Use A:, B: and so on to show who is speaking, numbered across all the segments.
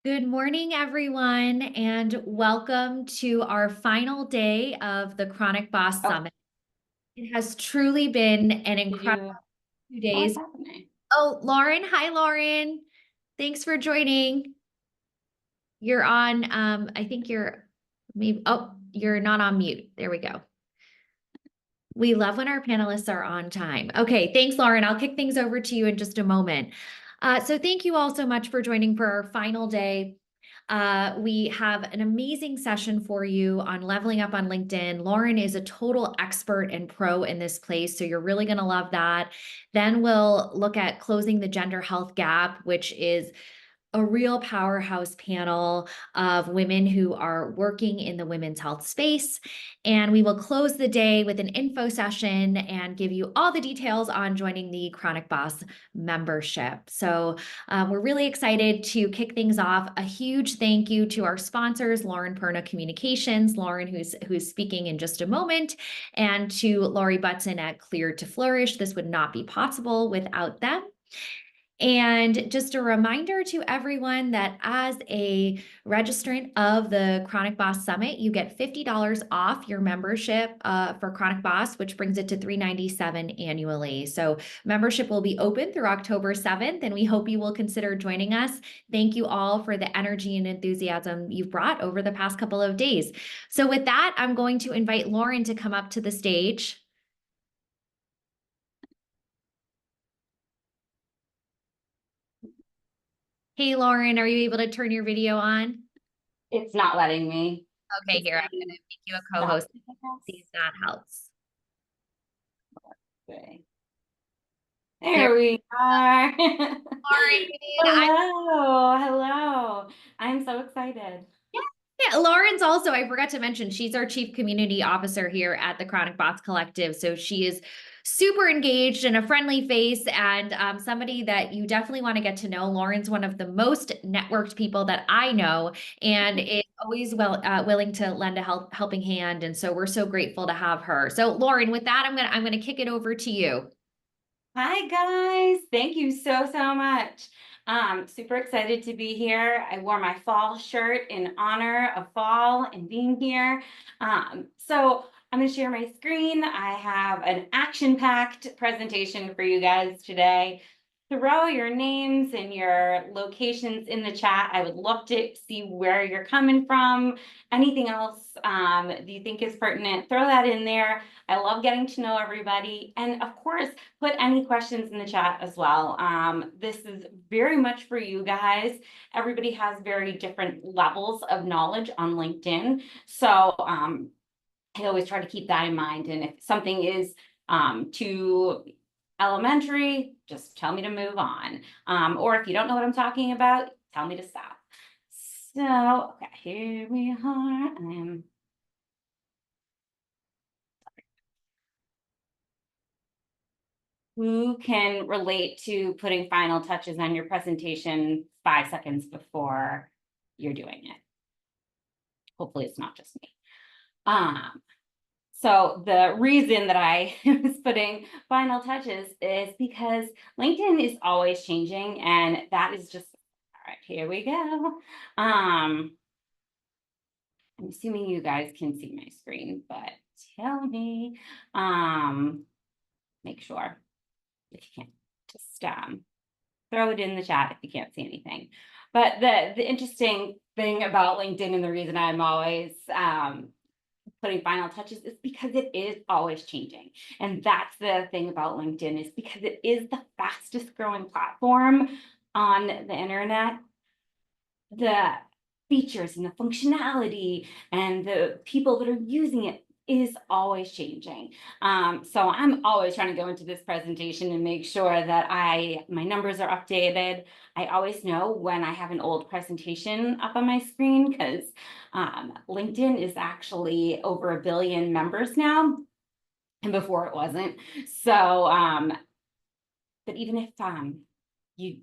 A: Good morning, everyone, and welcome to our final day of the Chronic Boss
B: Oh,
A: Summit. It has truly been an
B: did
A: incredible
B: you?
A: 2 days.
B: What's happening?
A: Oh, Lauren, hi, Lauren. Thanks for joining. You're on, I think you're maybe, oh, you're not on mute. There we go. We love when our panelists are on time. Okay, thanks, Lauren. I'll kick things over to you in just a moment. So thank you all so much for joining for our final day. We have an amazing session for you on leveling up on LinkedIn. Lauren is a total expert and pro in this place, so you're really going to love that. Then we'll look at closing the gender health gap, which is a real powerhouse panel of women who are working in the women's health space. And we will close the day with an info session and give you all the details on joining the Chronic Boss membership. So we're really excited to kick things off. A huge thank you to our sponsors, Lauren Perna Communications, Lauren who's speaking in just a moment, and to Laurie Butson at Clear to Flourish. This would not be possible without them. And just a reminder to everyone that as a registrant of the Chronic Boss Summit, you get $50 off your membership for Chronic Boss, which brings it to $397 annually. So membership will be open through October 7th, and we hope you will consider joining us. Thank you all for the energy and enthusiasm you've brought over the past couple of days. So with that, I'm going to invite Lauren to come up to the stage. Hey, Lauren, are you able to turn your video on?
B: It's not letting me.
A: Okay,
B: It's
A: here, I'm
B: saying
A: gonna make you a
B: stop.
A: co-host. See if that helps.
B: Okay.
A: There,
B: There we are.
A: Lauren.
B: Hello, hello. I'm so excited.
A: Yeah, Lauren's also, I forgot to mention, she's our Chief Community Officer here at the Chronic Boss Collective. So she is super engaged and a friendly face and somebody that you definitely want to get to know. Lauren's one of the most networked people that I know and is always willing to lend a helping hand. And so we're so grateful to have her. So Lauren, with that, I'm gonna kick it over to you.
B: Hi guys, thank you so much. Super excited to be here. I wore my fall shirt in honor of fall and being here. So I'm going to share my screen. I have an action-packed presentation for you guys today. Throw your names and your locations in the chat. I would love to see where you're coming from. Anything else do you think is pertinent? Throw that in there. I love getting to know everybody. And of course, put any questions in the chat as well. This is very much for you guys. Everybody has very different levels of knowledge on LinkedIn. So I always try to keep that in mind. And if something is too elementary, just tell me to move on. Or if you don't know what I'm talking about, tell me to stop. So, okay, here we are. Who can relate to putting final touches on your presentation 5 seconds before you're doing it? Hopefully it's not just me. So the reason that I was putting final touches is because LinkedIn is always changing, and that is just, all right, here we go. I'm assuming you guys can see my screen, but tell me, make sure if you can't, just throw it in the chat if you can't see anything. But the interesting thing about LinkedIn and the reason I'm always putting final touches is because it is always changing. And that's the thing about LinkedIn, is because it is the fastest growing platform on the internet. The features and the functionality and the people that are using it is always changing. So I'm always trying to go into this presentation and make sure that my numbers are updated. I always know when I have an old presentation up on my screen, because LinkedIn is actually over 1 billion members now, and before it wasn't. So, but even if you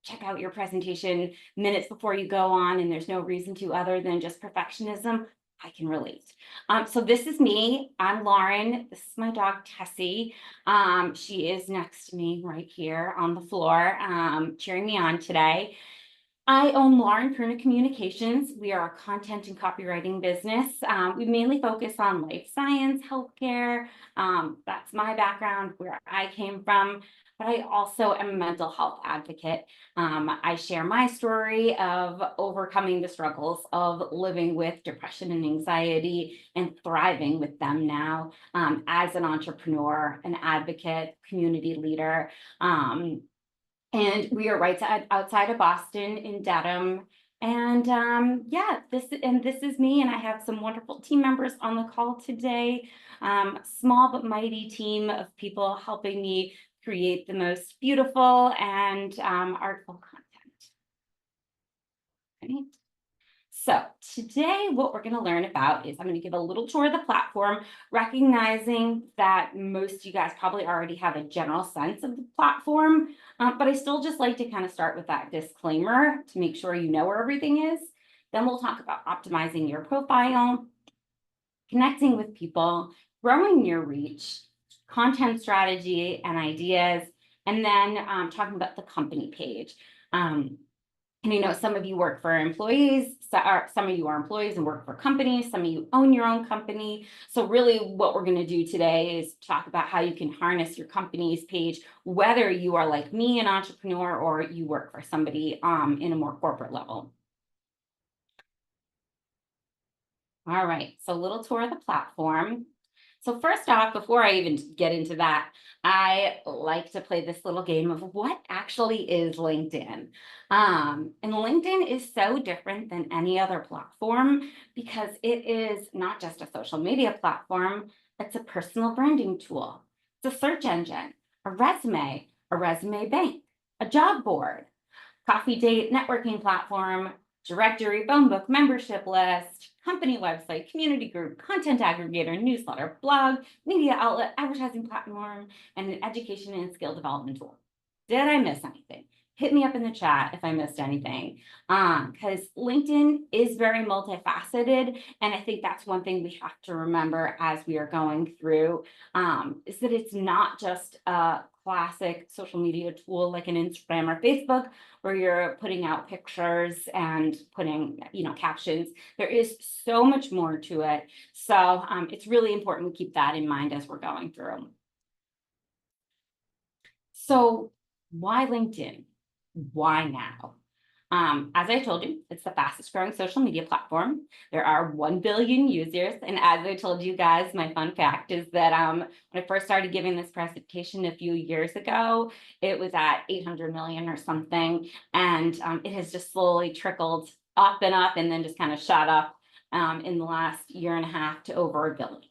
B: check out your presentation minutes before you go on and there's no reason to other than just perfectionism, I can relate. So this is me. I'm Lauren. This is my dog, Tessie. She is next to me right here on the floor, cheering me on today. I own Lauren Kerner Communications. We are a content and copywriting business. We mainly focus on life science, healthcare. That's my background, where I came from. But I also am a mental health advocate. I share my story of overcoming the struggles of living with depression and anxiety and thriving with them now, as an entrepreneur, an advocate, community leader. And we are outside of Boston in Dedham. And yeah, this is me, and I have some wonderful team members on the call today. Small but mighty team of people helping me create the most beautiful and artful content. Right. So today what we're going to learn about is I'm going to give a little tour of the platform, recognizing that most of you guys probably already have a general sense of the platform, but I still just like to kind of start with that disclaimer to make sure you know where everything is. Then we'll talk about optimizing your profile, connecting with people, growing your reach, content strategy and ideas, and then talking about the company page. And you know, some of you work for employees, some of you are employees and work for companies, some of you own your own company. So really what we're going to do today is talk about how you can harness your company's page, whether you are like me, an entrepreneur, or you work for somebody in a more corporate level. All right, so a little tour of the platform. So first off, before I even get into that, I like to play this little game of what actually is LinkedIn. And LinkedIn is so different than any other platform because it is not just a social media platform, it's a personal branding tool. It's a search engine, a resume bank, a job board, coffee date networking platform, directory, phone book, membership list, company website, community group, content aggregator, newsletter, blog, media outlet, advertising platform, and an education and skill development tool. Did I miss anything? Hit me up in the chat if I missed anything, because LinkedIn is very multifaceted. And I think that's one thing we have to remember as we are going through, is that it's not just a classic social media tool like an Instagram or Facebook, where you're putting out pictures and putting, you know, captions. There is so much more to it. So it's really important to keep that in mind as we're going through. So why LinkedIn? Why now? As I told you, it's the fastest growing social media platform. There are 1 billion users. And as I told you guys, my fun fact is that when I first started giving this presentation a few years ago, it was at 800 million or something. And it has just slowly trickled up and then just kind of shot up in the last year and a half to over 1 billion.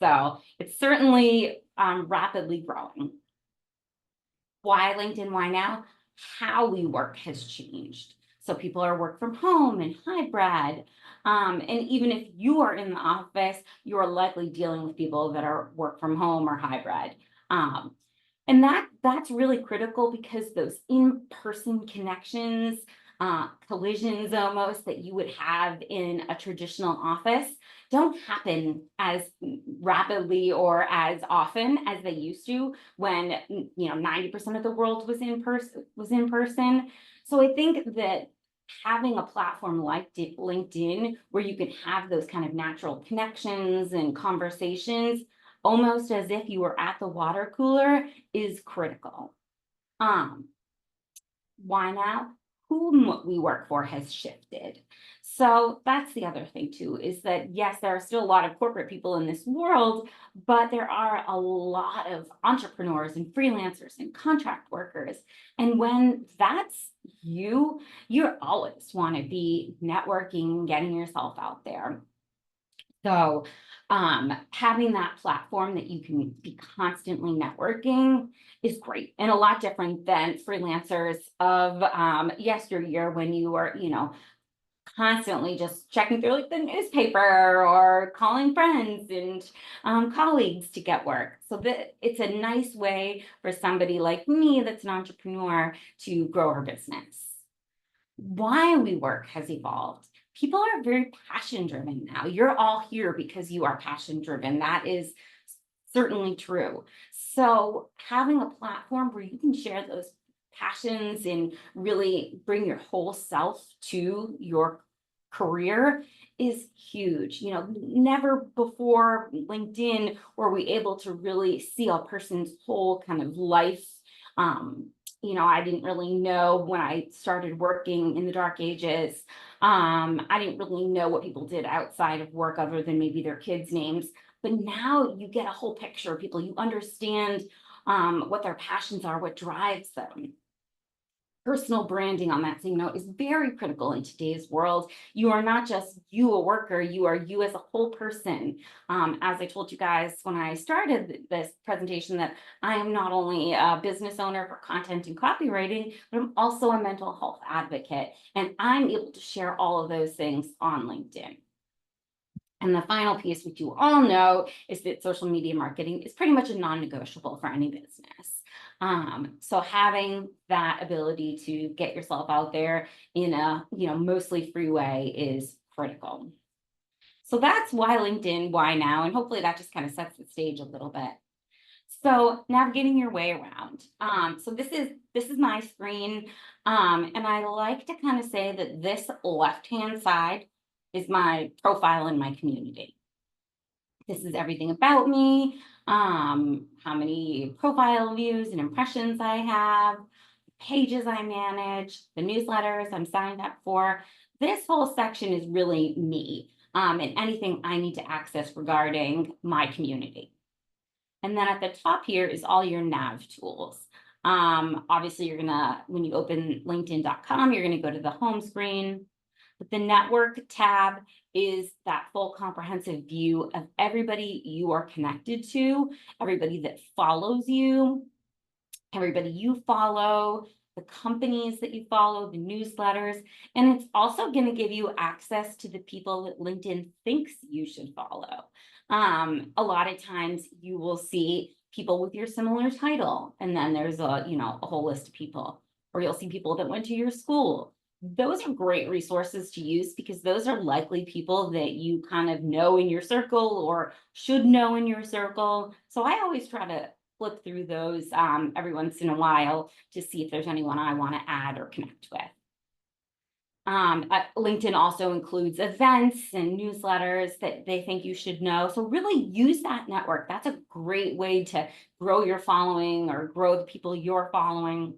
B: So it's certainly rapidly growing. Why LinkedIn? Why now? How we work has changed. So people are work from home and hybrid. And even if you are in the office, you are likely dealing with people that are work from home or hybrid. And that's really critical because those in-person connections, collisions almost that you would have in a traditional office don't happen as rapidly or as often as they used to when, you know, 90% of the world was in person. So I think that having a platform like LinkedIn, where you can have those kind of natural connections and conversations, almost as if you were at the water cooler, is critical. Why now? Whom we work for has shifted. So that's the other thing too, is that yes, there are still a lot of corporate people in this world, but there are a lot of entrepreneurs and freelancers and contract workers. And when that's you always want to be networking, getting yourself out there. So having that platform that you can be constantly networking is great, and a lot different than freelancers of yesteryear, when you were, you know, constantly just checking through like the newspaper or calling friends and colleagues to get work. So that it's a nice way for somebody like me that's an entrepreneur to grow her business. Why we work has evolved. People are very passion driven now. You're all here because you are passion driven. That is certainly true. So having a platform where you can share those passions and really bring your whole self to your career is huge. You know, never before LinkedIn were we able to really see a person's whole kind of life. You know, I didn't really know when I started working in the dark ages. I didn't really know what people did outside of work other than maybe their kids' names. But now you get a whole picture of people. You understand what their passions are, what drives them. Personal branding on that same note is very critical in today's world. You are not just you, a worker, you are you as a whole person. As I told you guys when I started this presentation, that I am not only a business owner for content and copywriting, but I'm also a mental health advocate. And I'm able to share all of those things on LinkedIn. And the final piece, which you all know, is that social media marketing is pretty much a non-negotiable for any business. So having that ability to get yourself out there in a, mostly free way is critical. So that's why LinkedIn, why now, and hopefully that just kind of sets the stage a little bit. So navigating your way around. So this is my screen, and I like to kind of say that this left-hand side is my profile in my community. This is everything about me, how many profile views and impressions I have, pages I manage, the newsletters I'm signed up for. This whole section is really me, and anything I need to access regarding my community. And then at the top here is all your nav tools. Obviously, when you open linkedin.com, you're gonna go to the home screen. But the network tab is that full comprehensive view of everybody you are connected to, everybody that follows you, everybody you follow, the companies that you follow, the newsletters, and it's also going to give you access to the people that LinkedIn thinks you should follow. A lot of times you will see people with your similar title, and then there's a whole list of people, or you'll see people that went to your school. Those are great resources to use because those are likely people that you kind of know in your circle or should know in your circle. So I always try to flip through those every once in a while to see if there's anyone I want to add or connect with. LinkedIn also includes events and newsletters that they think you should know. So really use that network. That's a great way to grow your following or grow the people you're following.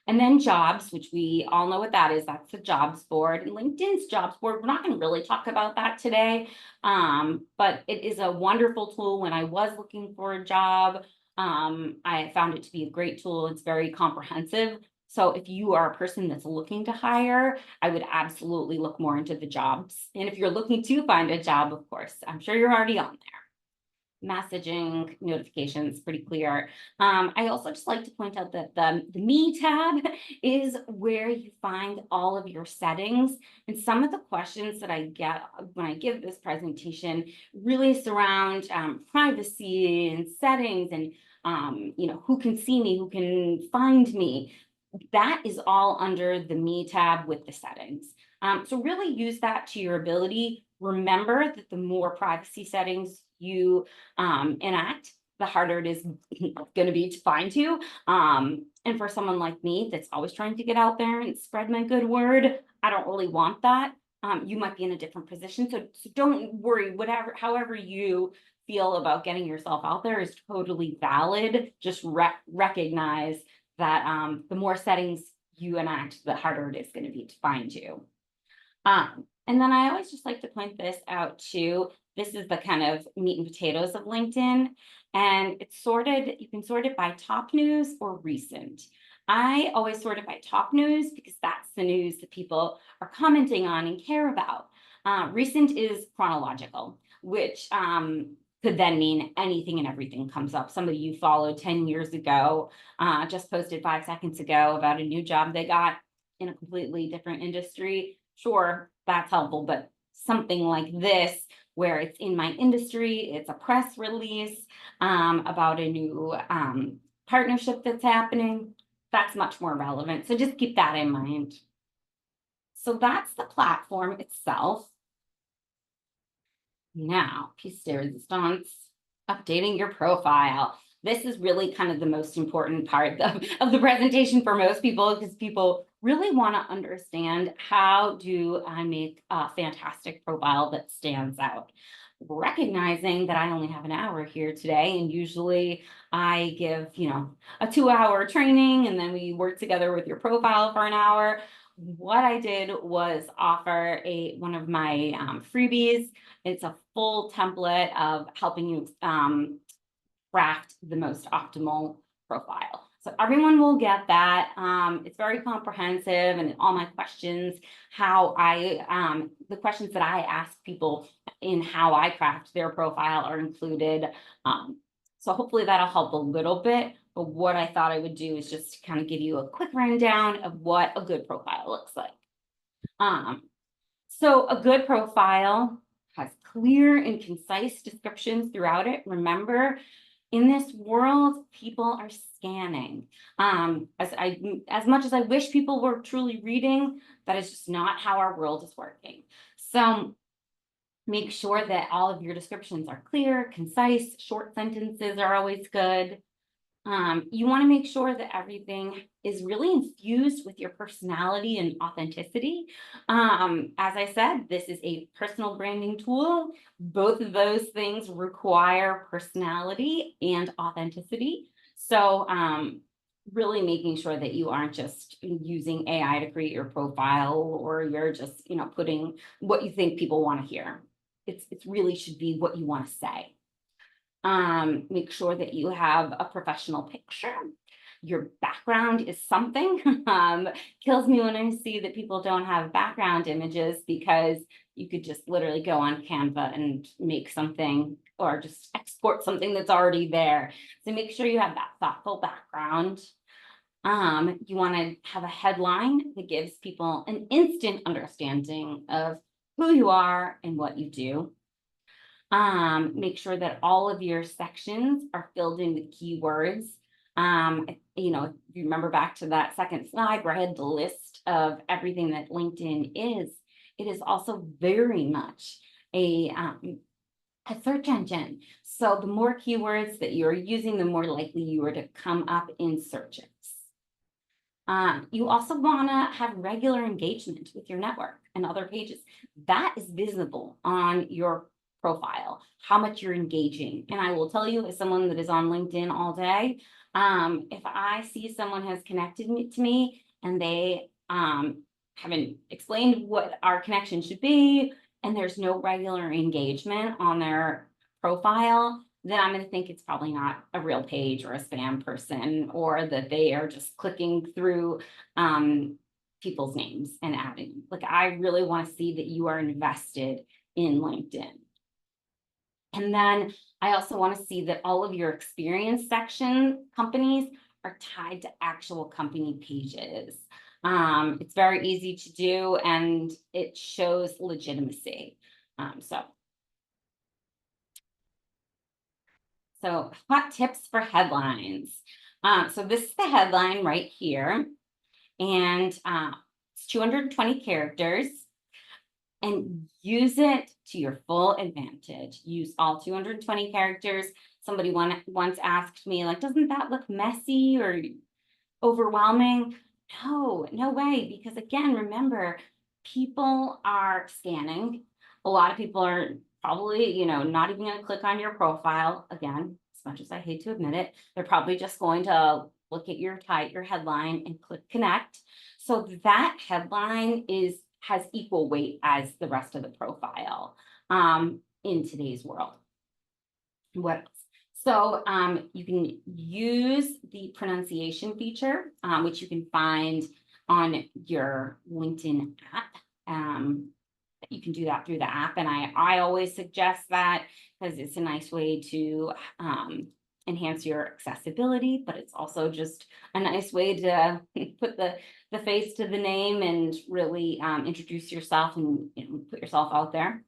B: And then jobs, which we all know what that is. That's the jobs board. And LinkedIn's jobs board, we're not going to really talk about that today, but it is a wonderful tool. When I was looking for a job, I found it to be a great tool. It's very comprehensive. So if you are a person that's looking to hire, I would absolutely look more into the jobs. And if you're looking to find a job, of course, I'm sure you're already on there. Messaging, notifications, pretty clear. I also just like to point out that the Me tab is where you find all of your settings. And some of the questions that I get when I give this presentation really surround privacy and settings and who can see me, who can find me. That is all under the Me tab with the settings. So really use that to your ability. Remember that the more privacy settings you enact, the harder it is going to be to find you. And for someone like me that's always trying to get out there and spread my good word, I don't really want that. You might be in a different position. So don't worry, however you feel about getting yourself out there is totally valid. Just recognize that the more settings you enact, the harder it is going to be to find you. And then I always just like to point this out too. This is the kind of meat and potatoes of LinkedIn, and it's sorted. You can sort it by top news or recent. I always sort it by top news because that's the news that people are commenting on and care about. Recent is chronological, which could then mean anything and everything comes up. Somebody you followed 10 years ago just posted 5 seconds ago about a new job they got in a completely different industry. Sure, that's helpful, but something like this, where it's in my industry, it's a press release about a new partnership that's happening, that's much more relevant. So just keep that in mind. So that's the platform itself. Now, piece de resistance, updating your profile. this is really kind of the most important part of the presentation for most people, because people really want to understand, how do I make a fantastic profile that stands out? Recognizing that I only have an hour here today, and usually I give, a 2-hour training, and then we work together with your profile for an hour. What I did was offer one of my freebies. It's a full template of helping you craft the most optimal profile. So everyone will get that. It's very comprehensive, and all my questions, the questions that I ask people in how I craft their profile are included. So hopefully that'll help a little bit. But what I thought I would do is just kind of give you a quick rundown of what a good profile looks like. So a good profile has clear and concise descriptions throughout it. Remember, in this world, people are scanning. As much as I wish people were truly reading, that is just not how our world is working. So make sure that all of your descriptions are clear, concise. Short sentences are always good. You want to make sure that everything is really infused with your personality and authenticity. As I said, this is a personal branding tool. Both of those things require personality and authenticity. So really making sure that you aren't just using AI to create your profile, or you're just, putting what you think people want to hear. It really should be what you want to say. Make sure that you have a professional picture. Your background is something. Kills me when I see that people don't have background images, because you could just literally go on Canva and make something, or just export something that's already there. So make sure you have that thoughtful background. You want to have a headline that gives people an instant understanding of who you are and what you do. Make sure that all of your sections are filled in with keywords. If you remember back to that second slide where I had the list of everything that LinkedIn is, it is also very much a search engine. So the more keywords that you're using, the more likely you are to come up in searches. You also want to have regular engagement with your network and other pages. That is visible on your profile, how much you're engaging. And I will tell you, as someone that is on LinkedIn all day, if I see someone has connected to me and they haven't explained what our connection should be, and there's no regular engagement on their profile, then I'm going to think it's probably not a real page or a spam person, or that they are just clicking through people's names and adding. Like, I really want to see that you are invested in LinkedIn. And then I also want to see that all of your experience section companies are tied to actual company pages. It's very easy to do, and it shows legitimacy. So hot tips for headlines. So this is the headline right here, and it's 220 characters. And use it to your full advantage. Use all 220 characters. Somebody once asked me, like, doesn't that look messy or overwhelming? No way. Because again, remember, people are scanning. A lot of people are probably, not even going to click on your profile. Again, as much as I hate to admit it, they're probably just going to look at your headline and click connect. So that headline has equal weight as the rest of the profile in today's world. What else? So you can use the pronunciation feature, which you can find on your LinkedIn app. You can do that through the app, and I always suggest that, because it's a nice way to enhance your accessibility, but it's also just a nice way to put the face to the name and really introduce yourself and put yourself out there.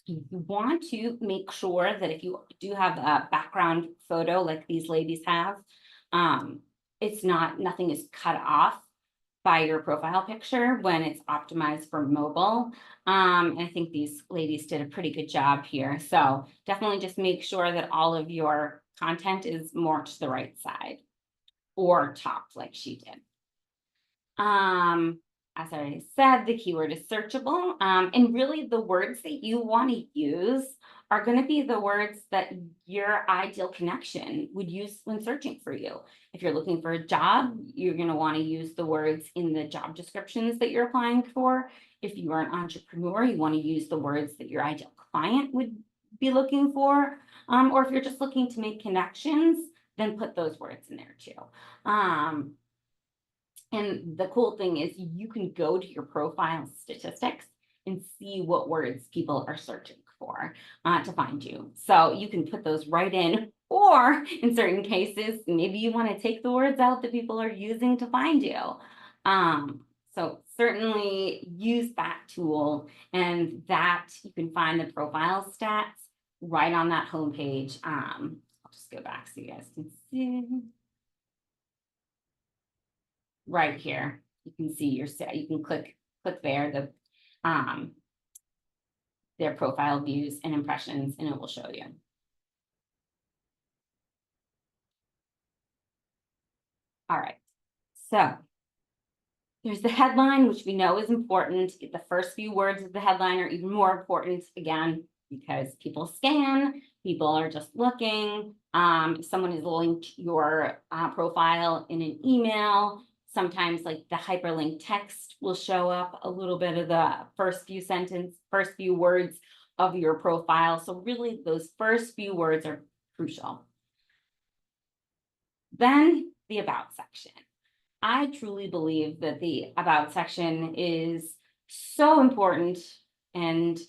B: You want to make sure that if you do have a background photo like these ladies have, nothing is cut off. by your profile picture when it's optimized for mobile. And I think these ladies did a pretty good job here. So definitely just make sure that all of your content is more to the right side or top like she did. As I already said, the keyword is searchable. And really the words that you want to use are going to be the words that your ideal connection would use when searching for you. If you're looking for a job, you're going to want to use the words in the job descriptions that you're applying for. If you are an entrepreneur, you want to use the words that your ideal client would be looking for. Or if you're just looking to make connections, then put those words in there too. And the cool thing is you can go to your profile statistics and see what words people are searching for to find you. So you can put those right in, or in certain cases, maybe you want to take the words out that people are using to find you. So certainly use that tool, and that you can find the profile stats right on that homepage. I'll just go back so you guys can see. Right here, you can see your set. You can click there, their profile views and impressions, and it will show you. All right, so there's the headline, which we know is important. The first few words of the headline are even more important, again, because people scan, people are just looking. If someone is linked your profile in an email, sometimes like the hyperlink text will show up a little bit of the first few words of your profile. So really those first few words are crucial. Then the about section. I truly believe that the about section is so important and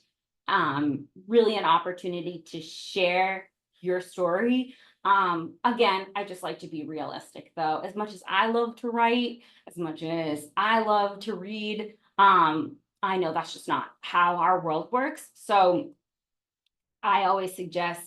B: really an opportunity to share your story. Again, I just like to be realistic though. As much as I love to write, as much as I love to read, I know that's just not how our world works. So I always suggest,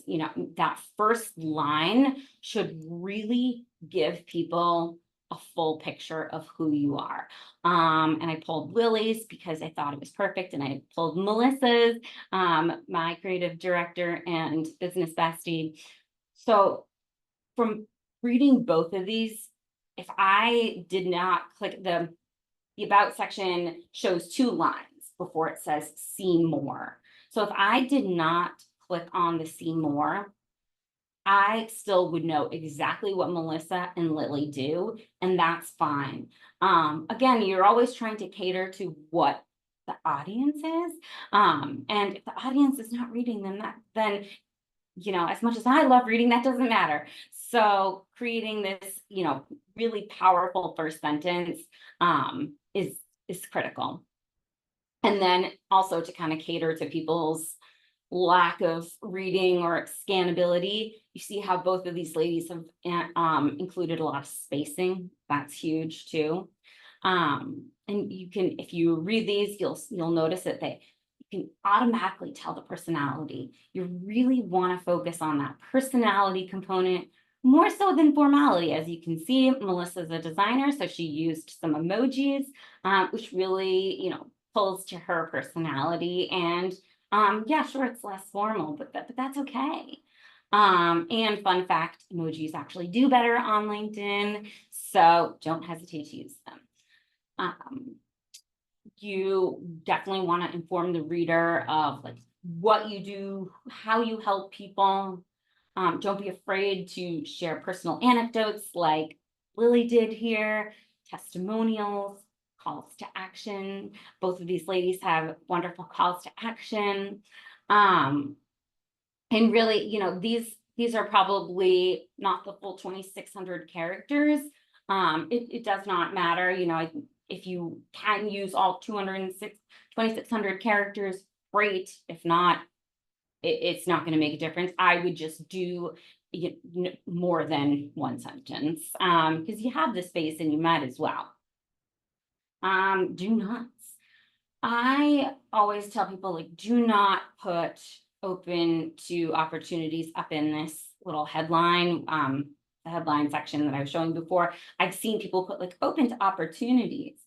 B: that first line should really give people a full picture of who you are. And I pulled Lily's because I thought it was perfect. And I pulled Melissa's, my creative director and business bestie. So from reading both of these, if I did not click the about section shows 2 lines before it says see more. So if I did not click on the see more, I still would know exactly what Melissa and Lily do, and that's fine. Again, you're always trying to cater to what the audience is. And if the audience is not reading them, then as much as I love reading, that doesn't matter. So creating this, really powerful first sentence is critical. And then also to kind of cater to people's lack of reading or scannability. You see how both of these ladies have included a lot of spacing. That's huge too. And you can, if you read these, you'll notice that you can automatically tell the personality. You really want to focus on that personality component more so than formality. As you can see, Melissa's a designer, so she used some emojis, which really, pulls to her personality. And yeah, sure, it's less formal, but that's okay. And fun fact, emojis actually do better on LinkedIn, so don't hesitate to use them. You definitely want to inform the reader of like what you do, how you help people. Don't be afraid to share personal anecdotes like Lily did here, testimonials, calls to action. Both of these ladies have wonderful calls to action. And really, these are probably not the full 2,600 characters. It does not matter, if you can use all 2,600 characters, great. If not, it's not going to make a difference. I would just do more than one sentence because you have the space and you might as well. Do nots. I always tell people, like, do not put open to opportunities up in this little headline, the headline section that I was showing before. I've seen people put like open to opportunities.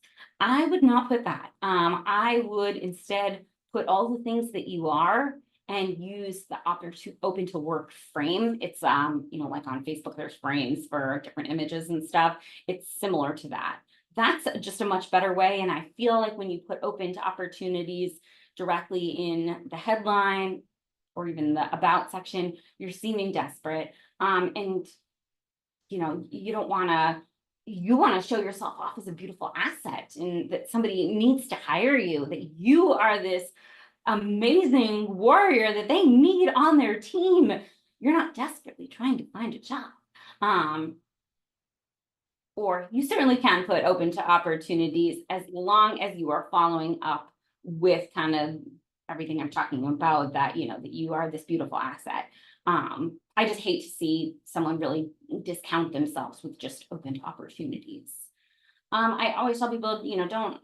B: I would not put that. I would instead put all the things that you are and use the open to work frame. It's like on Facebook, there's frames for different images and stuff. It's similar to that. That's just a much better way. And I feel like when you put open to opportunities directly in the headline or even the about section, you're seeming desperate. And you don't want to, you want to show yourself off as a beautiful asset and that somebody needs to hire you, that you are this amazing warrior that they need on their team. You're not desperately trying to find a job. Or you certainly can put open to opportunities as long as you are following up with kind of everything I'm talking about, that that you are this beautiful asset. I just hate to see someone really discount themselves with just open to opportunities. I always tell people, don't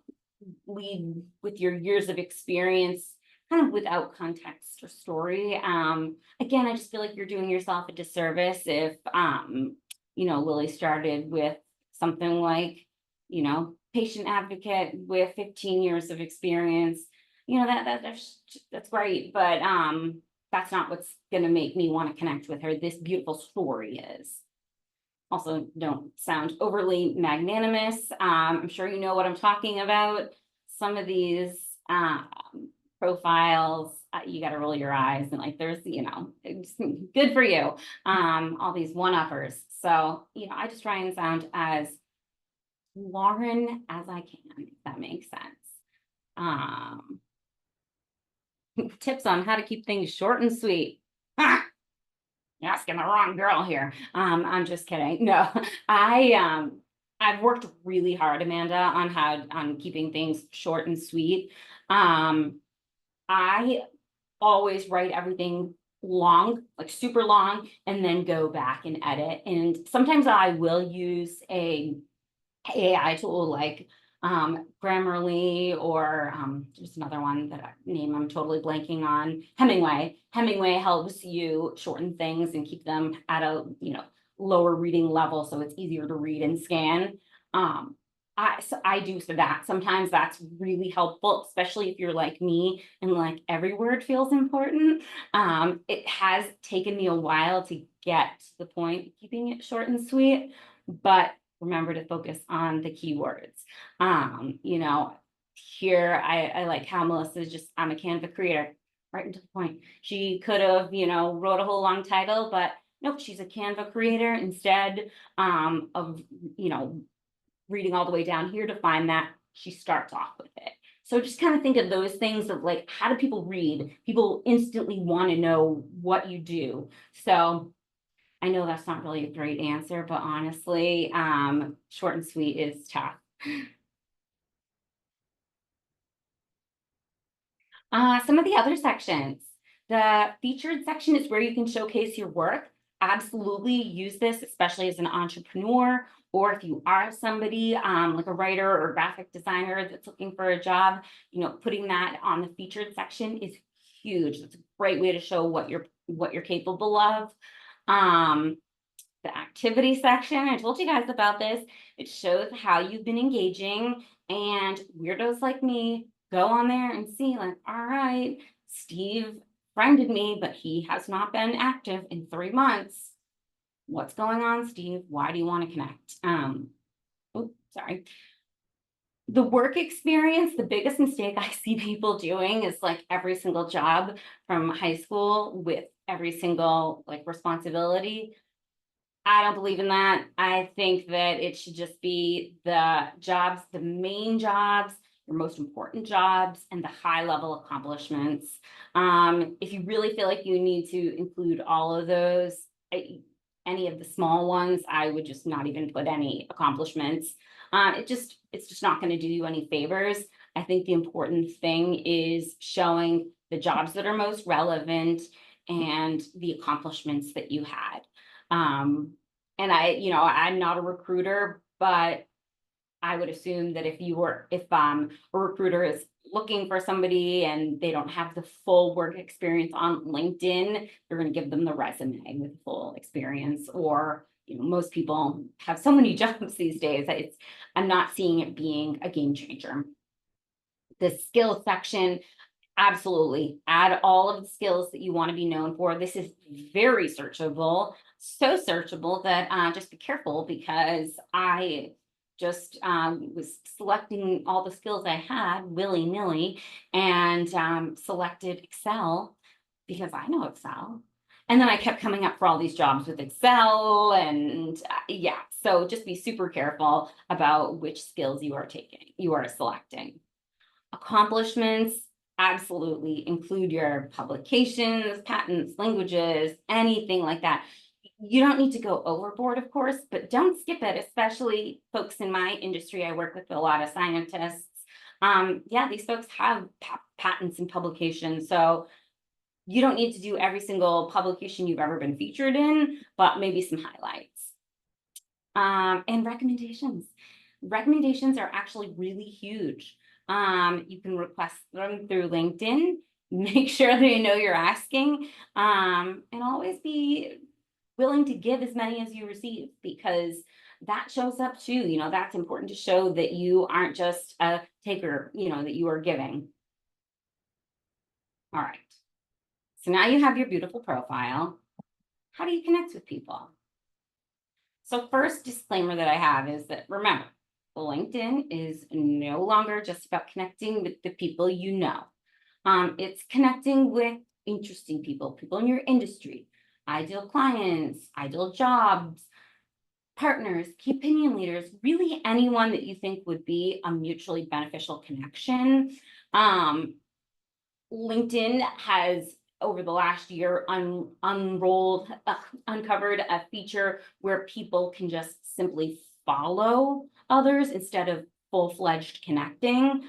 B: lead with your years of experience kind of without context or story. Again, I just feel like you're doing yourself a disservice if Lily started with something like, patient advocate with 15 years of experience. That's great, but that's not what's going to make me want to connect with her. This beautiful story is. Also, don't sound overly magnanimous. I'm sure you know what I'm talking about. Some of these profiles, you got to roll your eyes and like, there's, it's good for you. All these one-uppers. So, I just try and sound as Lauren as I can, if that makes sense. Tips on how to keep things short and sweet. You're asking the wrong girl here. I'm just kidding. No, I've worked really hard, Amanda, on keeping things short and sweet. I always write everything long, like super long, and then go back and edit. And sometimes I will use a AI tool like Grammarly, or there's another one that I'm totally blanking on. Hemingway. Hemingway helps you shorten things and keep them at a lower reading level, so it's easier to read and scan. I do that. Sometimes that's really helpful, especially if you're like me and like every word feels important. It has taken me a while to get to the point of keeping it short and sweet, but remember to focus on the keywords. Here I like how Melissa's just, I'm a Canva creator, right into the point. She could have, wrote a whole long title, but nope, she's a Canva creator instead of, reading all the way down here to find that. She starts off with it. So just kind of think of those things of like, how do people read? People instantly want to know what you do. So I know that's not really a great answer, but honestly, short and sweet is tough. Some of the other sections. The featured section is where you can showcase your work. Absolutely use this, especially as an entrepreneur, or if you are somebody like a writer or graphic designer that's looking for a job, putting that on the featured section is huge. It's a great way to show what you're capable of. The activity section, I told you guys about this. It shows how you've been engaging, and weirdos like me go on there and see like, all right, Steve friended me, but he has not been active in 3 months. What's going on, Steve? Why do you want to connect? Sorry. The work experience, the biggest mistake I see people doing is like every single job from high school with every single like responsibility. I don't believe in that. I think that it should just be the jobs, the main jobs, your most important jobs, and the high level accomplishments. If you really feel like you need to include all of those, any of the small ones, I would just not even put any accomplishments. It's just not going to do you any favors. I think the important thing is showing the jobs that are most relevant and the accomplishments that you had. And I'm not a recruiter, but I would assume that if a recruiter is looking for somebody and they don't have the full work experience on LinkedIn, they're going to give them the resume with full experience, or most people have so many jobs these days that I'm not seeing it being a game changer. The skills section, absolutely add all of the skills that you want to be known for. This is very searchable, so searchable that just be careful, because I just was selecting all the skills I had willy-nilly, and selected Excel because I know Excel. And then I kept coming up for all these jobs with Excel, and yeah, so just be super careful about which skills you are selecting. Accomplishments, absolutely include your publications, patents, languages, anything like that. You don't need to go overboard, of course, but don't skip it, especially folks in my industry. I work with a lot of scientists. Yeah, these folks have patents and publications, so you don't need to do every single publication you've ever been featured in, but maybe some highlights. And recommendations. Recommendations are actually really huge. You can request them through LinkedIn. Make sure they know you're asking, and always be willing to give as many as you receive, because that shows up too. That's important to show that you aren't just a taker, that you are giving. All right. So now you have your beautiful profile. How do you connect with people? So first disclaimer that I have is that, remember, LinkedIn is no longer just about connecting with the people you know. It's connecting with interesting people in your industry, ideal clients, ideal jobs, partners, key opinion leaders, really anyone that you think would be a mutually beneficial connection. LinkedIn has, over the last year, uncovered a feature where people can just simply follow others instead of full-fledged connecting.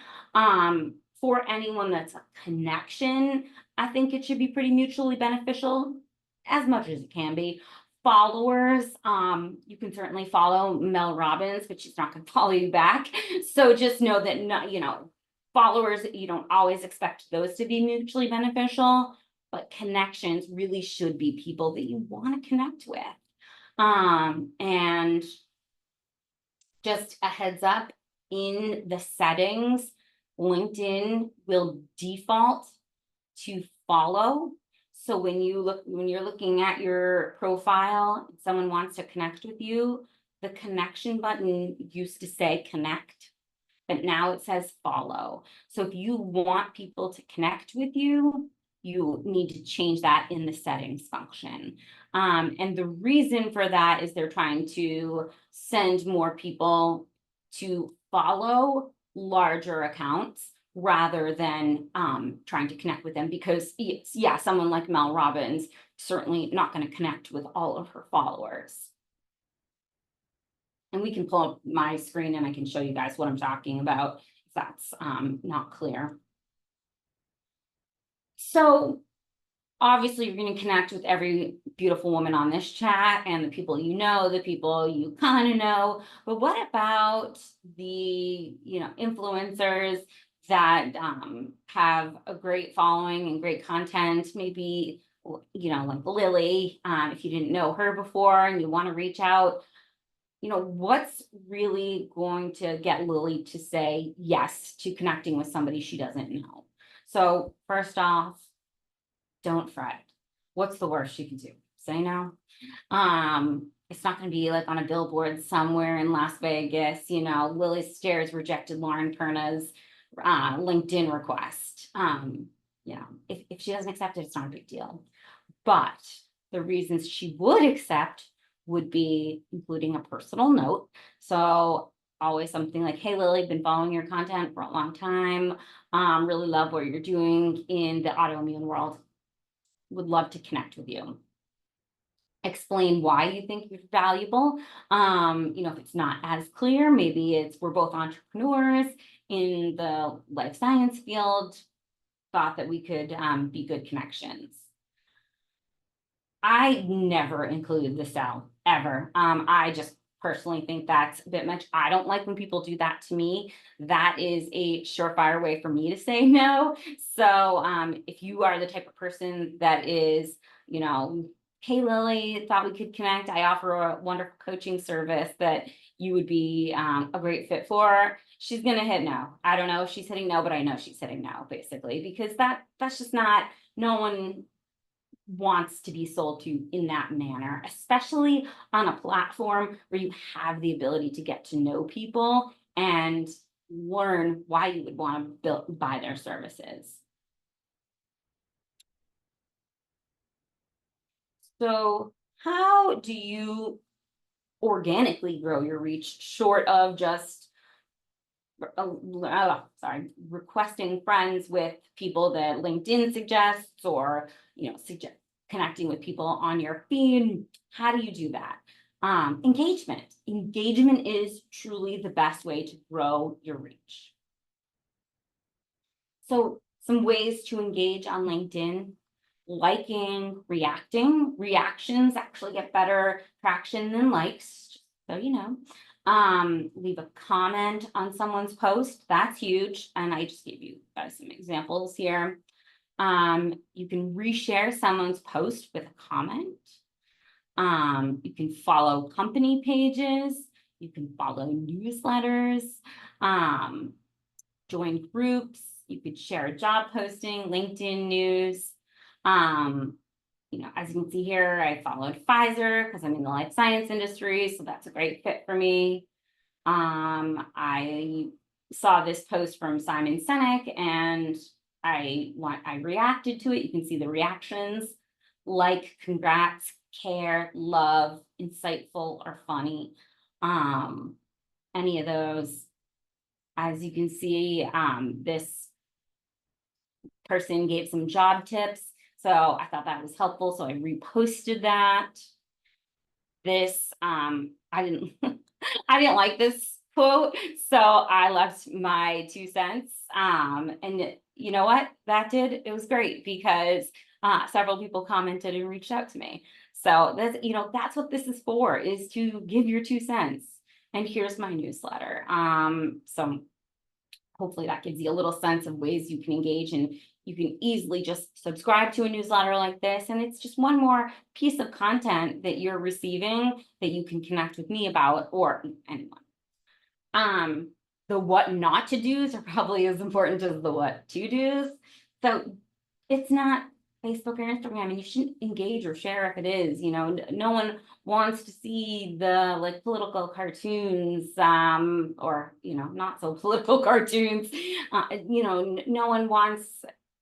B: For anyone that's a connection, I think it should be pretty mutually beneficial, as much as it can be. Followers, you can certainly follow Mel Robbins, but she's not going to follow you back. So just know that, followers, you don't always expect those to be mutually beneficial, but connections really should be people that you want to connect with. And just a heads up, in the settings, LinkedIn will default to follow. So when you're looking at your profile, and someone wants to connect with you, the connection button used to say connect, but now it says follow. So if you want people to connect with you, you need to change that in the settings function. And the reason for that is they're trying to send more people to follow larger accounts rather than trying to connect with them, because yeah, someone like Mel Robbins certainly not going to connect with all of her followers. And we can pull up my screen and I can show you guys what I'm talking about if that's not clear. So obviously you're going to connect with every beautiful woman on this chat and the people the people you kind of know. But what about the influencers that have a great following and great content? Maybe like Lily, if you didn't know her before and you want to reach out. What's really going to get Lily to say yes to connecting with somebody she doesn't know? So first off, don't fret. What's the worst you can do? Say no. It's not going to be like on a billboard somewhere in Las Vegas. Lily Stairs rejected Lauren Perna's LinkedIn request. If she doesn't accept it, it's not a big deal. But the reasons she would accept would be including a personal note. So always something like, hey, Lily, been following your content for a long time. Really love what you're doing in the autoimmune world. Would love to connect with you. Explain why you think you're valuable. If it's not as clear, maybe it's we're both entrepreneurs in the life science field, thought that we could be good connections. I never include the cell ever. I just personally think that's a bit much. I don't like when people do that to me. That is a surefire way for me to say no. So if you are the type of person that is, hey, Lily, thought we could connect. I offer a wonderful coaching service that you would be a great fit for. She's gonna hit no. I don't know if she's hitting no, but I know she's hitting no, basically, because that's just not, no one wants to be sold to in that manner, especially on a platform where you have the ability to get to know people and learn why you would want to buy their services. So how do you organically grow your reach short of just requesting friends with people that LinkedIn suggests, or connecting with people on your feed? How do you do that? Engagement is truly the best way to grow your reach. So some ways to engage on LinkedIn: liking, reacting. Reactions actually get better traction than likes, just so you know. Leave a comment on someone's post. That's huge. And I just gave you guys some examples here. You can reshare someone's post with a comment. You can follow company pages. You can follow newsletters, join groups. You could share a job posting, LinkedIn news. As you can see here, I followed Pfizer because I'm in the life science industry, so that's a great fit for me. I saw this post from Simon Sinek and I reacted to it. You can see the reactions: like, congrats, care, love, insightful, or funny. Any of those. As you can see, this person gave some job tips, so I thought that was helpful, so I reposted that. This, I didn't I didn't like this quote, so I left my 2 cents. And you know what that did? It was great because several people commented and reached out to me. So that's what this is for, is to give your 2 cents. And here's my newsletter. So hopefully that gives you a little sense of ways you can engage, and you can easily just subscribe to a newsletter like this. And it's just one more piece of content that you're receiving that you can connect with me about, or anyone. The what not to do's are probably as important as the what to do's. So it's not Facebook or Instagram, and you shouldn't engage or share if it is. No one wants to see the political cartoons, or not so political cartoons. No one wants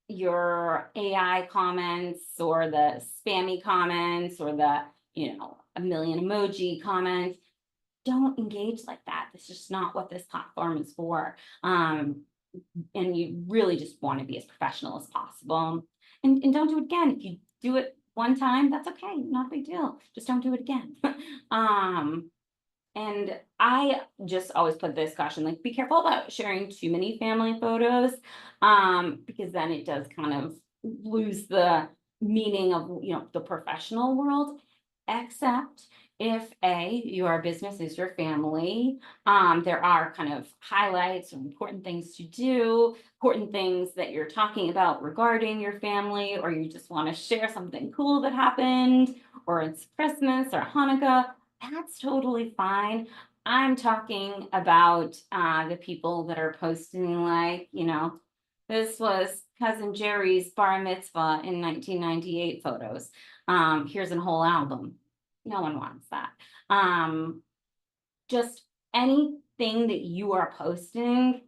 B: your AI comments, or the spammy comments, or the a million emoji comments. Don't engage like that. That's just not what this platform is for. And you really just want to be as professional as possible. And don't do it again. If you do it one time, that's okay. Not a big deal. Just don't do it again. And I just always put this caution, like, be careful about sharing too many family photos, because then it does kind of lose the meaning of, the professional world, except if your business is your family. There are kind of highlights or important things to do, important things that you're talking about regarding your family, or you just want to share something cool that happened, or it's Christmas or Hanukkah. That's totally fine. I'm talking about the people that are posting, like, this was cousin Jerry's bar mitzvah in 1998 photos. Here's a whole album. No one wants that. Just anything that you are posting,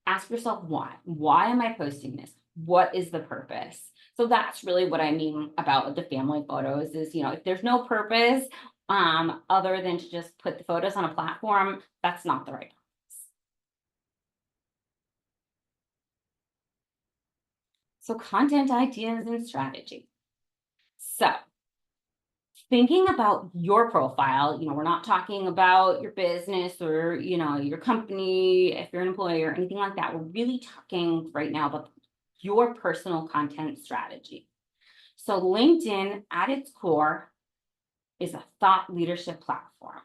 B: ask yourself why. Why am I posting this? What is the purpose? So that's really what I mean about the family photos is, if there's no purpose, other than to just put the photos on a platform, that's not the right purpose. So content ideas and strategy. So thinking about your profile, we're not talking about your business or, your company, if you're an employee or anything like that. We're really talking right now about your personal content strategy. So LinkedIn at its core is a thought leadership platform.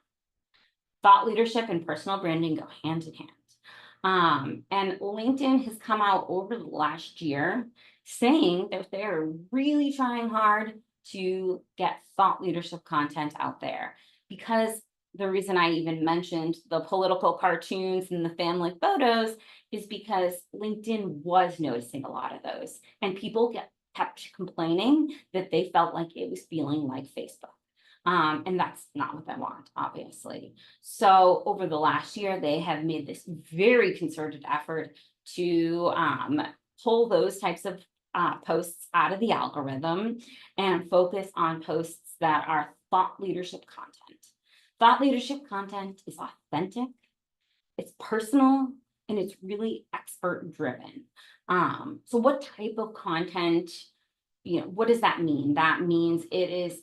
B: Thought leadership and personal branding go hand in hand. And LinkedIn has come out over the last year saying that they're really trying hard to get thought leadership content out there. Because the reason I even mentioned the political cartoons and the family photos is because LinkedIn was noticing a lot of those, and people kept complaining that they felt like it was feeling like Facebook. And that's not what I want, obviously. So over the last year, they have made this very concerted effort to pull those types of posts out of the algorithm and focus on posts that are thought leadership content. Thought leadership content is authentic, it's personal, and it's really expert driven. So what type of content, what does that mean? That means it is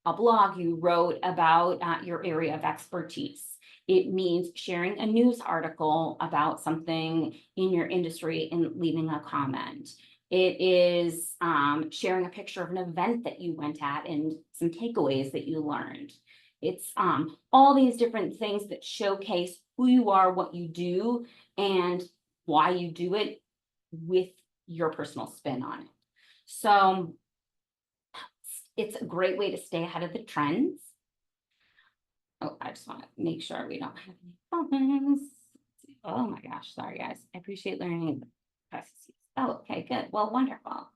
B: a blog you wrote about your area of expertise. It means sharing a news article about something in your industry and leaving a comment. It is sharing a picture of an event that you went at and some takeaways that you learned. It's all these different things that showcase who you are, what you do, and why you do it with your personal spin on it. So it's a great way to stay ahead of the trends. Oh, I just want to make sure we don't have any problems. Oh my gosh, sorry guys. I appreciate learning the processes. Oh, okay, good. Well, wonderful.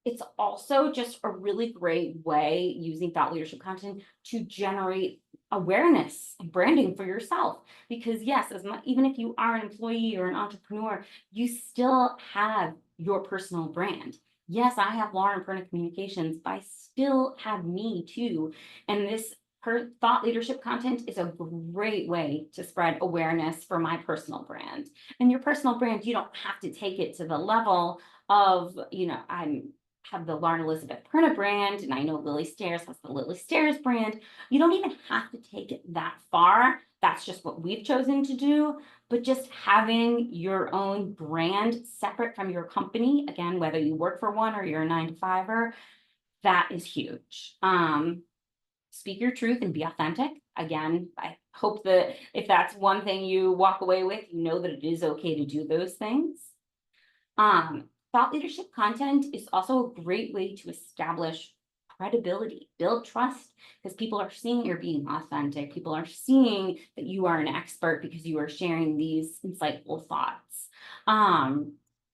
B: It's also just a really great way using thought leadership content to generate awareness and branding for yourself. Because yes, as much, even if you are an employee or an entrepreneur, you still have your personal brand. Yes, I have Lauren Perna Communications, but I still have me too. And this thought leadership content is a great way to spread awareness for my personal brand. And your personal brand, you don't have to take it to the level of, I'm have the Lauren Elizabeth Perna brand, and I know Lily Stairs has the Lily Stairs brand. You don't even have to take it that far. That's just what we've chosen to do. But just having your own brand separate from your company, again, whether you work for one or you're a 9-to-5er, that is huge. Speak your truth and be authentic. Again, I hope that if that's one thing you walk away with, you know that it is okay to do those things. Thought leadership content is also a great way to establish credibility, build trust, because people are seeing you're being authentic. People are seeing that you are an expert because you are sharing these insightful thoughts.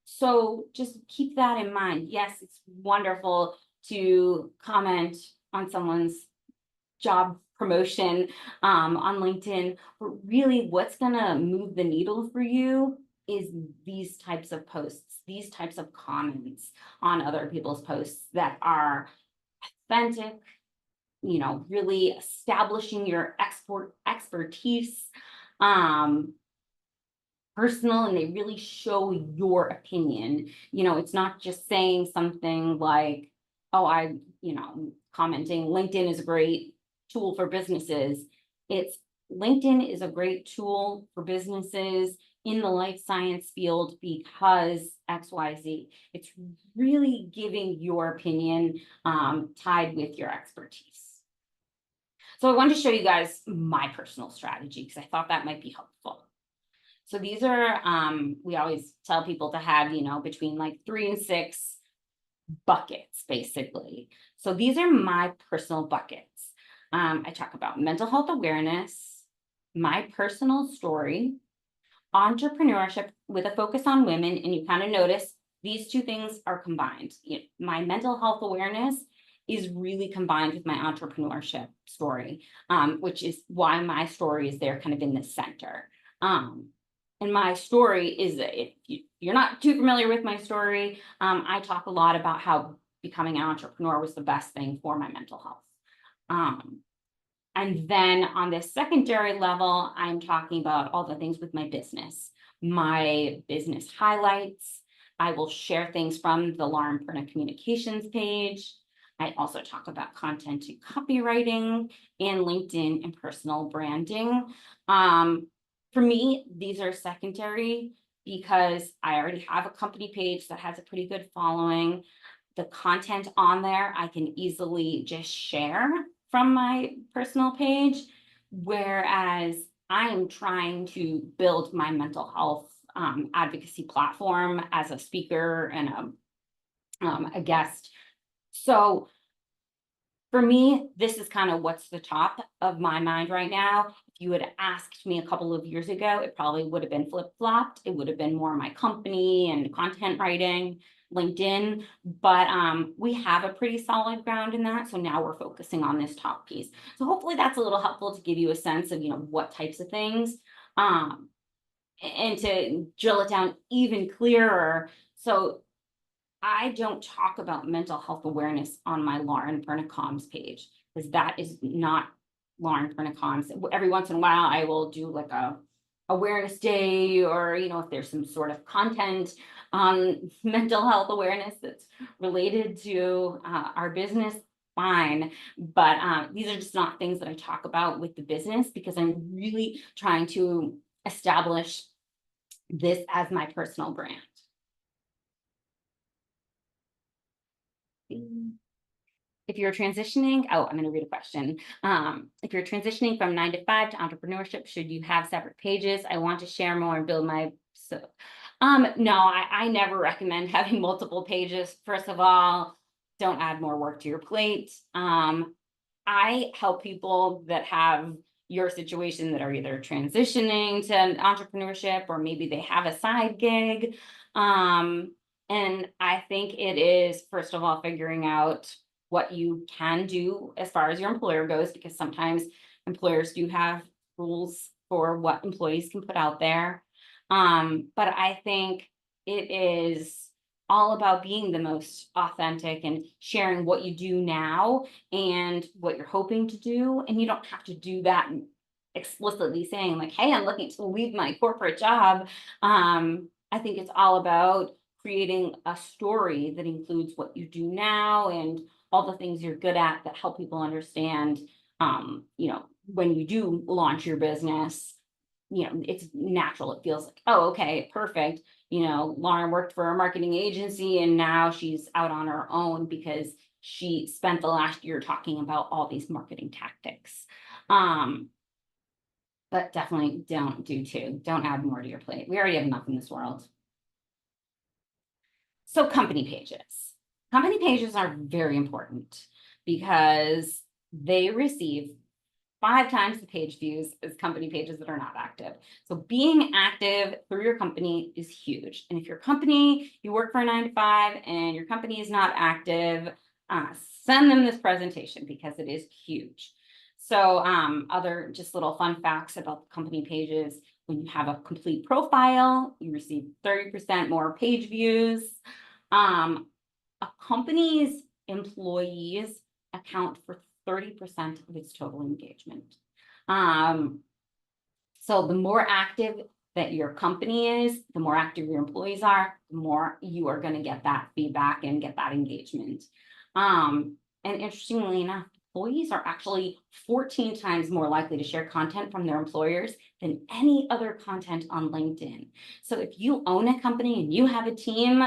B: So just keep that in mind. Yes, it's wonderful to comment on someone's job promotion on LinkedIn, but really what's gonna move the needle for you is these types of posts, these types of comments on other people's posts that are authentic, really establishing your expertise, personal, and they really show your opinion. It's not just saying something like, oh, commenting, LinkedIn is a great tool for businesses. It's LinkedIn is a great tool for businesses in the life science field because XYZ. It's really giving your opinion tied with your expertise. So I wanted to show you guys my personal strategy because I thought that might be helpful. So these are, we always tell people to have, between like 3 and 6 buckets, basically. So these are my personal buckets. I talk about mental health awareness, my personal story, entrepreneurship with a focus on women, and you kind of notice these two things are combined. My mental health awareness is really combined with my entrepreneurship story, which is why my story is there kind of in the center. And my story is, if you're not too familiar with my story, I talk a lot about how becoming an entrepreneur was the best thing for my mental health. And then on this secondary level, I'm talking about all the things with my business highlights. I will share things from the Lauren Perna Communications page. I also talk about content and copywriting and LinkedIn and personal branding. For me, these are secondary because I already have a company page that has a pretty good following. The content on there, I can easily just share from my personal page, whereas I am trying to build my mental health advocacy platform as a speaker and a guest. So for me, this is kind of what's the top of my mind right now. If you had asked me a couple of years ago, it probably would have been flip-flopped. It would have been more my company and content writing, LinkedIn, but we have a pretty solid ground in that. So now we're focusing on this top piece. So hopefully that's a little helpful to give you a sense of, what types of things. And to drill it down even clearer. So I don't talk about mental health awareness on my Lauren Perna Comms page, because that is not Lauren Perna Comms. Every once in a while, I will do like a awareness day, or if there's some sort of content on mental health awareness that's related to our business, fine. But these are just not things that I talk about with the business, because I'm really trying to establish this as my personal brand. If you're transitioning, I'm going to read a question. If you're transitioning from 9 to 5 to entrepreneurship, should you have separate pages? I want to share more and build my. No, I never recommend having multiple pages. First of all, don't add more work to your plate. I help people that have your situation, that are either transitioning to entrepreneurship, or maybe they have a side gig. And I think it is, first of all, figuring out what you can do as far as your employer goes, because sometimes employers do have rules for what employees can put out there. But I think it is all about being the most authentic and sharing what you do now and what you're hoping to do. And you don't have to do that explicitly saying like, hey, I'm looking to leave my corporate job. I think it's all about creating a story that includes what you do now and all the things you're good at that help people understand, when you do launch your business, it's natural. It feels like, oh, okay, perfect. Lauren worked for a marketing agency and now she's out on her own because she spent the last year talking about all these marketing tactics. But definitely don't add more to your plate. We already have enough in this world. So company pages. Company pages are very important because they receive 5 times the page views as company pages that are not active. So being active through your company is huge. And if your company, you work for a 9 to 5 and your company is not active, send them this presentation because it is huge. So other just little fun facts about the company pages: when you have a complete profile, you receive 30% more page views. A company's employees account for 30% of its total engagement. So the more active that your company is, the more active your employees are, the more you are going to get that feedback and get that engagement. And interestingly enough, employees are actually 14 times more likely to share content from their employers than any other content on LinkedIn. So if you own a company and you have a team,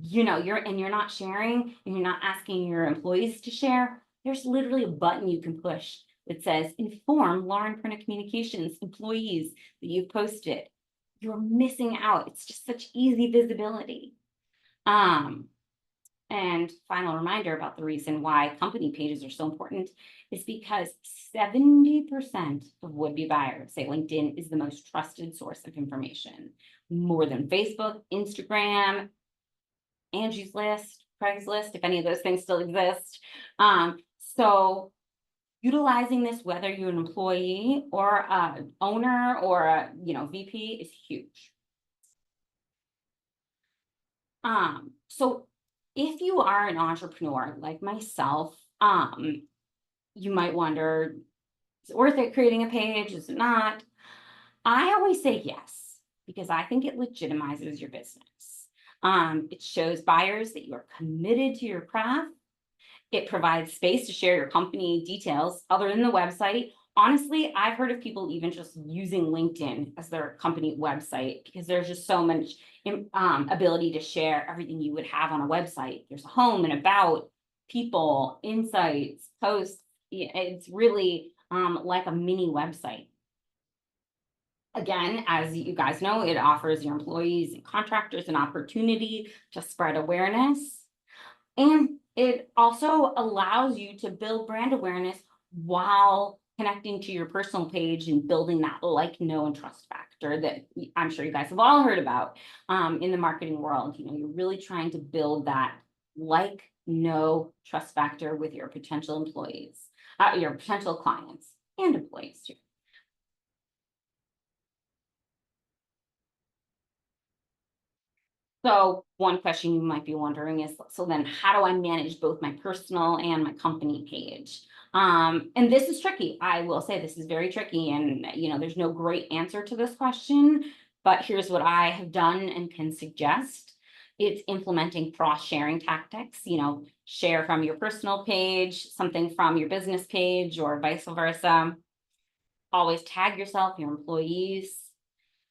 B: you're not sharing and you're not asking your employees to share, there's literally a button you can push that says inform Lauren Perna Communications employees that you've posted. You're missing out. It's just such easy visibility. And final reminder about the reason why company pages are so important is because 70% of would-be buyers say LinkedIn is the most trusted source of information, more than Facebook, Instagram, Angie's List, Craigslist, if any of those things still exist. So utilizing this, whether you're an employee or an owner or a VP, is huge. So if you are an entrepreneur like myself, you might wonder, is it worth it creating a page? Is it not? I always say yes, because I think it legitimizes your business. It shows buyers that you are committed to your craft. It provides space to share your company details other than the website. Honestly, I've heard of people even just using LinkedIn as their company website because there's just so much ability to share everything you would have on a website. There's a home and about, people, insights, posts. It's really like a mini website. Again, as you guys know, it offers your employees and contractors an opportunity to spread awareness. And it also allows you to build brand awareness while connecting to your personal page and building that like, know, and trust factor that I'm sure you guys have all heard about in the marketing world. You know, you're really trying to build that like, know, trust factor with your potential employees, your potential clients and employees too. So one question you might be wondering is, so then how do I manage both my personal and my company page? And this is tricky. I will say this is very tricky, and you know, there's no great answer to this question, but here's what I have done and can suggest. It's implementing cross-sharing tactics, you know, share from your personal page, something from your business page, or vice versa. Always tag yourself, your employees,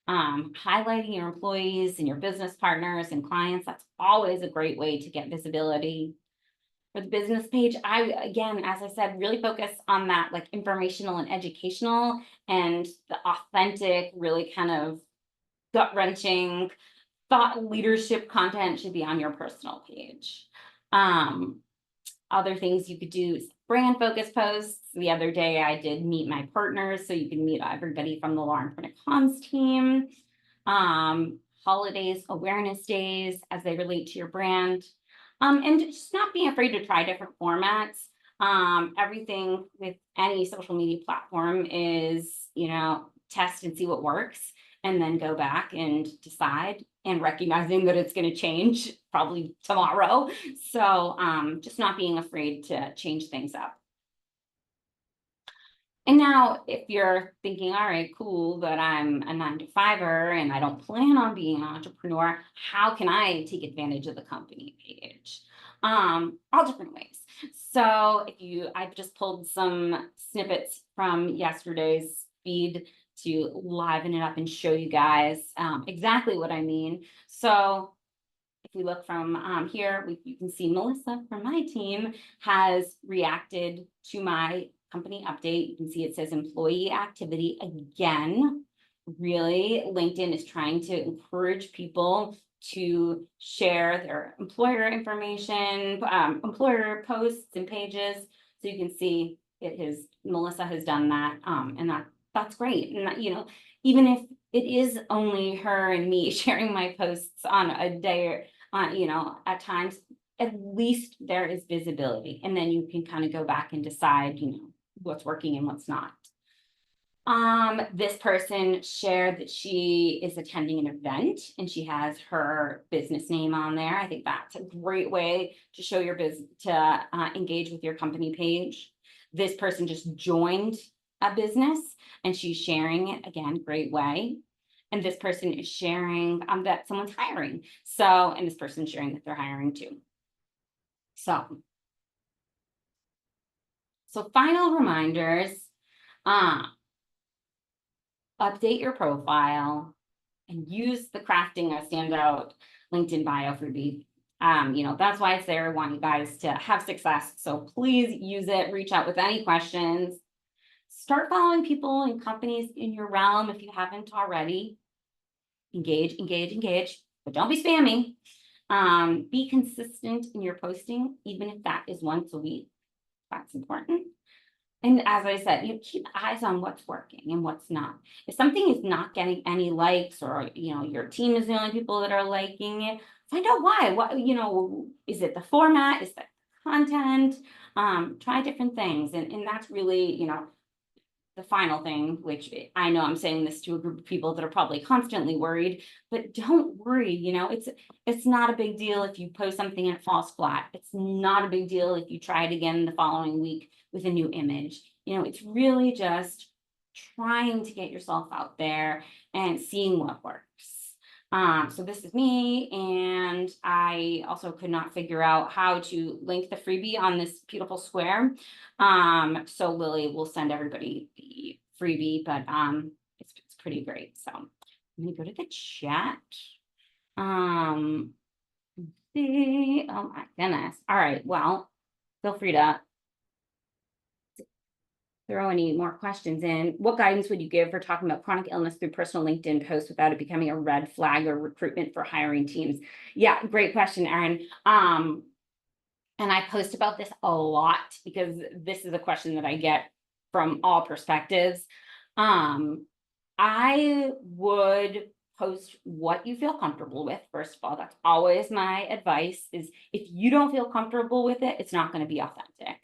B: highlighting your employees and your business partners and clients. That's always a great way to get visibility. For the business page, again, as I said, really focus on that like informational and educational, and the authentic, really kind of gut wrenching thought leadership content should be on your personal page. Other things you could do is brand focus posts. The other day I did meet my partners, so you can meet everybody from the Lauren Prunick Comms team. Holidays, awareness days as they relate to your brand. And just not being afraid to try different formats. Everything with any social media platform is, you know, test and see what works, and then go back and decide, and recognizing that it's going to change probably tomorrow. So just not being afraid to change things up. And now, if you're thinking, all right, cool, but I'm a 9-to-5-er and I don't plan on being an entrepreneur, how can I take advantage of the company page? All different ways. So I've just pulled some snippets from yesterday's feed to liven it up and show you guys exactly what I mean. So if we look from here, you can see Melissa from my team has reacted to my company update. You can see it says employee activity again. Really, LinkedIn is trying to encourage people to share their employer information, employer posts and pages. So you can see Melissa has done that, and that's great. And you know, even if it is only her and me sharing my posts on a day, you know, at times, at least there is visibility, and then you can kind of go back and decide, you know, what's working and what's not. This person shared that she is attending an event and she has her business name on there. I think that's a great way to show your business, to engage with your company page. This person just joined a business and she's sharing it, again, great way. And this person is sharing that someone's hiring. So, and this person's sharing that they're hiring too. So final reminders, update your profile and use the crafting a standout LinkedIn bio freebie. You know, that's why it's there. I want you guys to have success. So please use it, reach out with any questions. Start following people and companies in your realm if you haven't already. Engage, but don't be spammy. Be consistent in your posting, even if that is once a week. That's important. And as I said, you keep eyes on what's working and what's not. If something is not getting any likes, or you know, your team is the only people that are liking it, find out why. What, you know, is it the format? Is that content? Try different things. And that's really, you know, the final thing, which I know I'm saying this to a group of people that are probably constantly worried, but don't worry, you know, it's not a big deal if you post something and it falls flat. It's not a big deal if you try it again the following week with a new image. You know, it's really just trying to get yourself out there and seeing what works. So this is me, and I also could not figure out how to link the freebie on this beautiful square. So Lily will send everybody the freebie, but it's pretty great. So I'm gonna go to the chat. See, oh my goodness. All right, well, feel free to throw any more questions in. What guidance would you give for talking about chronic illness through personal LinkedIn posts without it becoming a red flag or recruitment for hiring teams? Yeah, great question, Erin. And I post about this a lot because this is a question that I get from all perspectives. I would post what you feel comfortable with. First of all, that's always my advice is if you don't feel comfortable with it, it's not going to be authentic.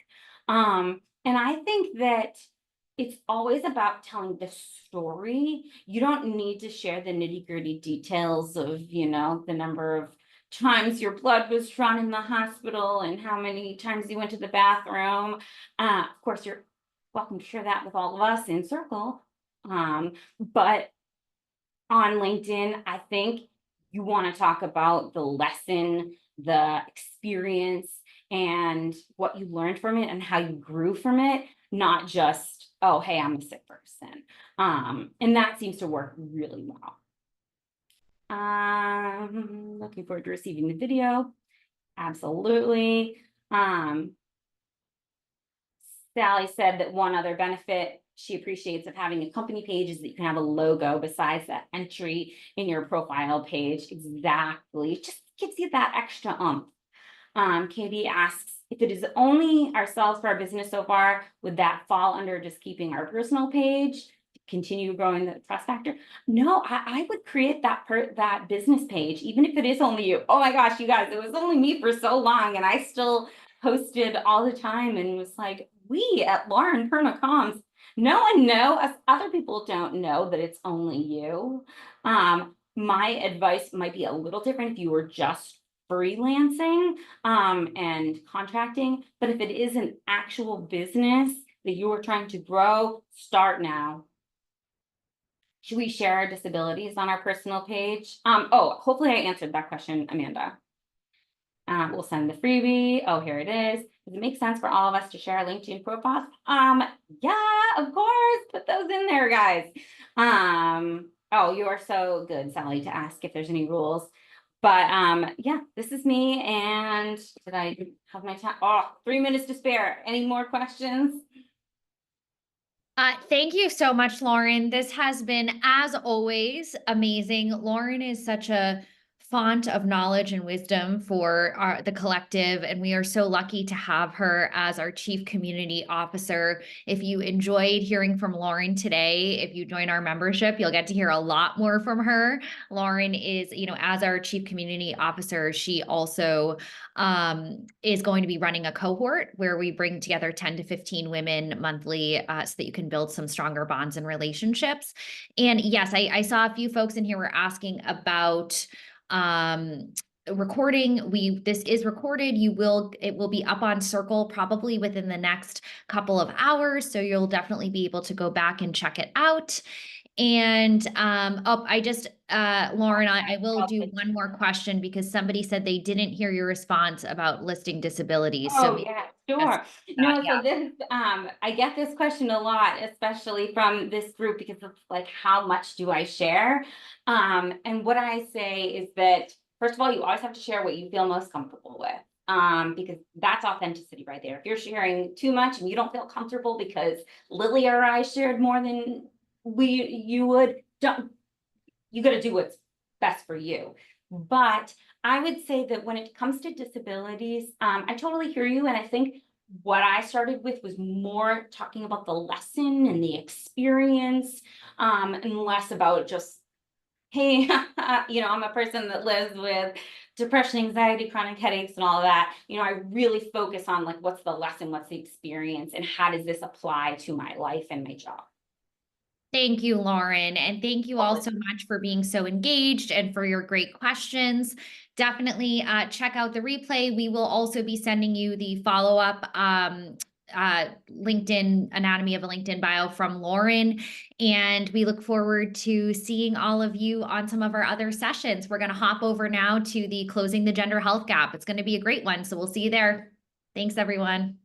B: And I think that it's always about telling the story. You don't need to share the nitty-gritty details of, the number of times your blood was drawn in the hospital and how many times you went to the bathroom. Of course, you're welcome to share that with all of us in Circle. But on LinkedIn, I think you want to talk about the lesson, the experience, and what you learned from it and how you grew from it, not just, oh, hey, I'm a sick person. And that seems to work really well. Looking forward to receiving the video. Absolutely. Sally said that one other benefit she appreciates of having a company page is that you can have a logo besides that entry in your profile page. Exactly. It just gives you that extra Katie asks, if it is only ourselves for our business so far, would that fall under just keeping our personal page, continue growing the trust factor? No, I would create that business page, even if it is only you. Oh my gosh, you guys, it was only me for so long and I still posted all the time and was like, we at Lauren Permacoms, no one knows, other people don't know that it's only you. My advice might be a little different if you were just freelancing and contracting, but if it is an actual business that you are trying to grow, start now. Should we share our disabilities on our personal page? Hopefully I answered that question, Amanda. We'll send the freebie. Oh, here it is. Does it make sense for all of us to share our LinkedIn profiles? Yeah, of course. Put those in there, guys. Oh, you are so good, Sally, to ask if there's any rules. But yeah, this is me. And did I have my time? Oh, 3 minutes to spare. Any more questions?
A: Thank you so much, Lauren. This has been, as always, amazing. Lauren is such a font of knowledge and wisdom for the collective, and we are so lucky to have her as our Chief Community Officer. If you enjoyed hearing from Lauren today, if you join our membership, you'll get to hear a lot more from her. Lauren is, as our Chief Community Officer, she also is going to be running a cohort where we bring together 10 to 15 women monthly so that you can build some stronger bonds and relationships. And yes, I saw a few folks in here were asking about recording. This is recorded. It will be up on Circle probably within the next couple of hours. So you'll definitely be able to go back and check it out. And Lauren, I will do one more question because somebody said they didn't hear your response about listing disabilities.
B: Oh, yeah, sure. No,
A: yeah.
B: so this, I get this question a lot, especially from this group, because it's like, how much do I share? And what I say is that, first of all, you always have to share what you feel most comfortable with. Because that's authenticity right there. If you're sharing too much and you don't feel comfortable because Lily or I shared more than you would, you got to do what's best for you. But I would say that when it comes to disabilities, I totally hear you. And I think what I started with was more talking about the lesson and the experience, and less about just, hey, I'm a person that lives with depression, anxiety, chronic headaches, and all of that. I really focus on like, what's the lesson, what's the experience, and how does this apply to my life and my job?
A: Thank you, Lauren. And thank you all so much for being so engaged and for your great questions. Definitely check out the replay. We will also be sending you the follow-up LinkedIn Anatomy of a LinkedIn Bio from Lauren. And we look forward to seeing all of you on some of our other sessions. We're going to hop over now to the Closing the Gender Health Gap. It's going to be a great one. So we'll see you there. Thanks, everyone.